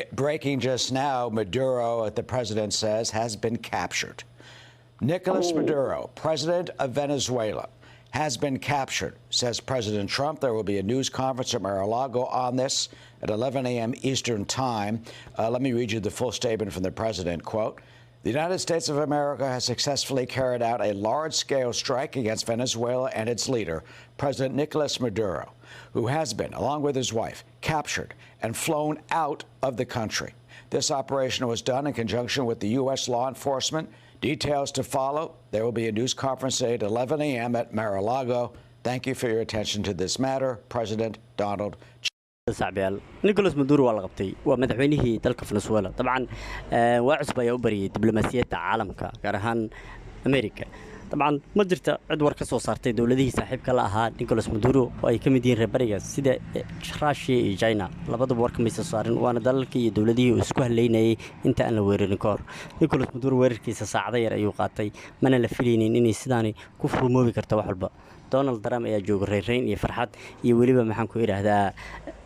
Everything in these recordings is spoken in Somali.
Breaking just now, Maduro, the president says, has been captured. Nicolas Maduro, president of Venezuela, has been captured, says President Trump. There will be a news conference at Mar-a-Lago on this at 11 a.m. Eastern time. Let me read you the full statement from the president. Quote, the United States of America has successfully carried out a large-scale strike against Venezuela and its leader, President Nicolas Maduro, who has been, along with his wife, captured and flown out of the country. This operation was done in conjunction with the U.S. law enforcement. Details to follow. There will be a news conference today at 11 a.m. at Mar-a-Lago. Thank you for your attention to this matter. President Donald سعبيال نيكولاس مادورو waa la qabtay waa madaxweynihii dalka Venezuela طبعا waa cusub ayaa u bariyay diblomaasiyadda caalamka gaar ahaan America طبعا ma jirta cid war ka soo saartay dawladihii saaxiibka la ahaa Nicolas Maduro oo ay kamid yihiin reer bariga sida Russia iyo China labadaba war kama soo saarin waana dalalkii iyo dawladihii isku haleynayay inta aan la weerarin koor Nicolas Maduro weerarkiisa saacado yar ayuu qaatay mana la filaynin inay sidaani ku furmoobi karto wax walba Donald Trump ayaa joogay reereyn iyo farxad iyo waliba maxaan ku yiraahdaa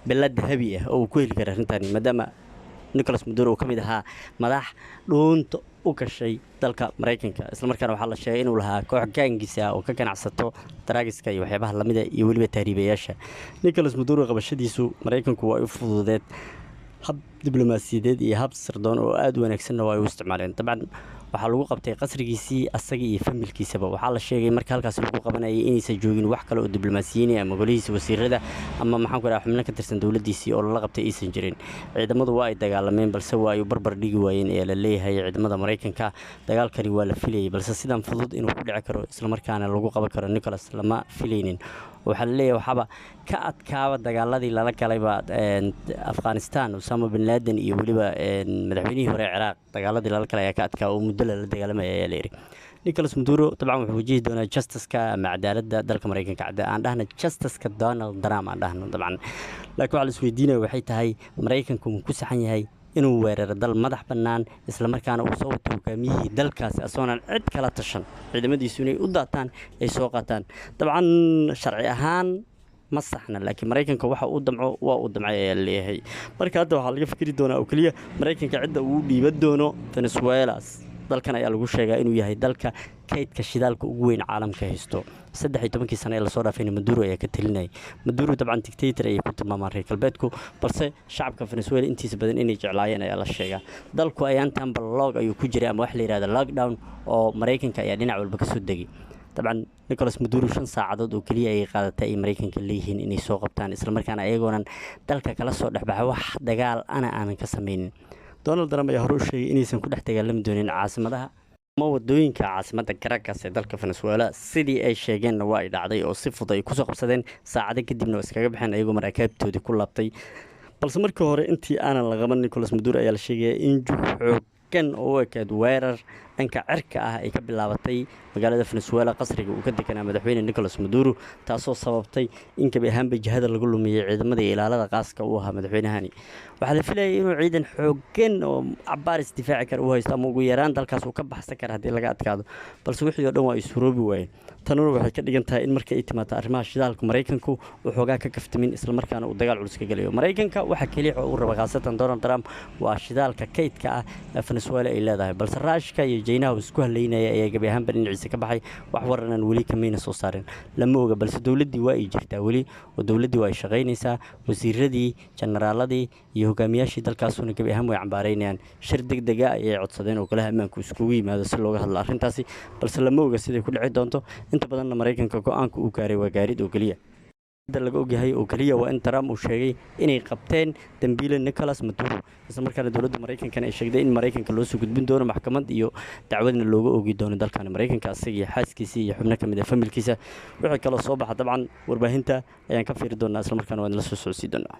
بلاد هبية أو كل كره تاني مدام نيكولاس مادورو كم ده مدح دون وكشيء تلك أمريكان إسلام كانوا حال الشيء إنه لها كوعكان جسا وكان عصته تراجس كي وحبها لمدة يولي بتهريبياشة نيكولاس مادورو قبل شديسو أمريكان كوا يفوض ذات حب دبلوماسية يهاب سردون وأدو نكسنا ويستعملين طبعا waxaa lagu qabtay qasrigiisii asaga iyo familkiisaba waxaa la sheegay marka halkaas lagu qabanayay inaysan joogin wax kale oo diblomaasiyiin ama golihiisa wasiirada ama maxaan ku raacay xubno ka tirsan dawladdiisii oo la qabtay aysan jirin ciidamadu waa ay dagaalameen balse waa ay barbar dhigi waayeen ee la leeyahay ciidamada Mareykanka dagaalkani waa la filayay balse sidan fudud inuu ku dhici karo isla markaana lagu qaban karo Nicolas lama filaynin waxa la leeyahay waxaba ka adkaaba dagaaladii lala galay Afghanistan Osama bin Laden iyo waliba madaxweynihii hore Iraq dagaaladii lala galay ka adkaa oo muddo la dagaalamay ayaa la yiri Nicolas Maduro طبعا wuxuu wajihi doonaa justice-ka ama cadaaladda dalka Mareykanka aan dhahna justice-ka Donald Trump aan dhahno طبعا laakiin waxa la isweydiinay waxay tahay Mareykanku ku saxan yahay inuu weeraro dal madax bannaan isla markaana uu soo wato hogaamiyihii dalkaas asoonan cid kala tashan ciidamadiisu inay u daataan ay soo qaataan طبعا sharci ahaan ma saxna laakiin Mareykanka waxa uu damco waa uu damcay ee leeyahay marka hadda waxa laga fikri doonaa oo kaliya Mareykanka cidda uu dhiiban doono Venezuela dalkan ayaa lagu sheegaa inuu yahay dalka kaydka shidaalka ugu weyn caalamka haysto 13 sano ee la soo dhaafay Maduro ayaa ka talinay Maduro dabcan dictator ay ku tilmaamaan reer galbeedku balse shacabka Venezuela intiisa badan inay jeclaayeen ayaa la sheegaa dalku ayaan tan balloog ayuu ku jiray ama wax la yiraahdo lockdown oo Mareykanka ayaa dhinac walba ka soo degay طبعا نيكولاس مادورو 5 saacadood oo kaliya ay qaadatay ay Mareykanka leeyihiin inay soo qabtaan isla markaana ayagoona dalka kala soo dhaxbaxay wax dagaal aanan ka sameeynin Donald Trump ayaa hore u sheegay inaysan ku dhex dagaalami doonin caasimadaha ama wadooyinka caasimadda Caracas ee dalka Venezuela sidii ay sheegeen waa ay dhacday oo si fudud ay ku soo qabsadeen saacado kadibna iskaga baxeen ayagoo maraakiibtoodii ku laabtay balse markii hore intii aanan la qaban Nicolas Maduro ayaa la sheegay in kan oo ekeed weerar dhanka cirka ah ay ka bilaabatay magaalada Venezuela qasriga uu ka deganaa madaxweyne Nicolas Maduro taasoo sababtay in kabi ahaanba jihada lagu lumiyay ciidamada ilaalada qaaska uu ahaa madaxweynahani waxa la filayay inuu ciidan xooggan oo cabaaris difaaci kar uu haysto ama ugu yaraan dalkaas uu ka baxsan karo hadii laga adkaado balse wixii oo dhan waa isroobi waayeen tanuna waxay ka dhigan tahay in markay ay timaado arrimaha shidaalka Mareykanku uu xoogaa ka kaftamin isla markaana uu dagaal culus ka galayo Mareykanka waxa kaliya uu raba qaasatan Donald Trump waa shidaalka kaydka ah Venezuela ay leedahay balse Russia iyo China isku haleynaya ayaa gabi ahaan barnaamijkiisa ka baxay wax waranan wali kamina soo saarin lama oga balse dawladii waa ay jirtaa wali oo dawladii waa ay shaqeynaysaa wasiiradii generaaladii iyo hogaamiyaashii dalkaasuna gabi ahaan way cambaaraynayaan shir degdeg ah ay codsadeen oo kala ammaanku isku yimaado si looga hadlo arrintaasi balse lama oga sidii ku dhici doonto inta badan Mareykanka go'aanka uu gaaray waa gaarid oo kaliya laga ogyahay oo kaliya waa in Trump uu sheegay inay qabteen dambiile Nicolas Maduro isla markaana dawladda Mareykanka ay sheegday in Mareykanka loo soo gudbin doono maxkamad iyo dacwadna looga oogi doono dalkan Mareykanka asaga xaaskiisa iyo xubno kamid ah familkiisa wixii kale soo baxa dabcan warbaahinta ayaan ka fiiri doonaa isla markaana waan la soo socodsiin doonaa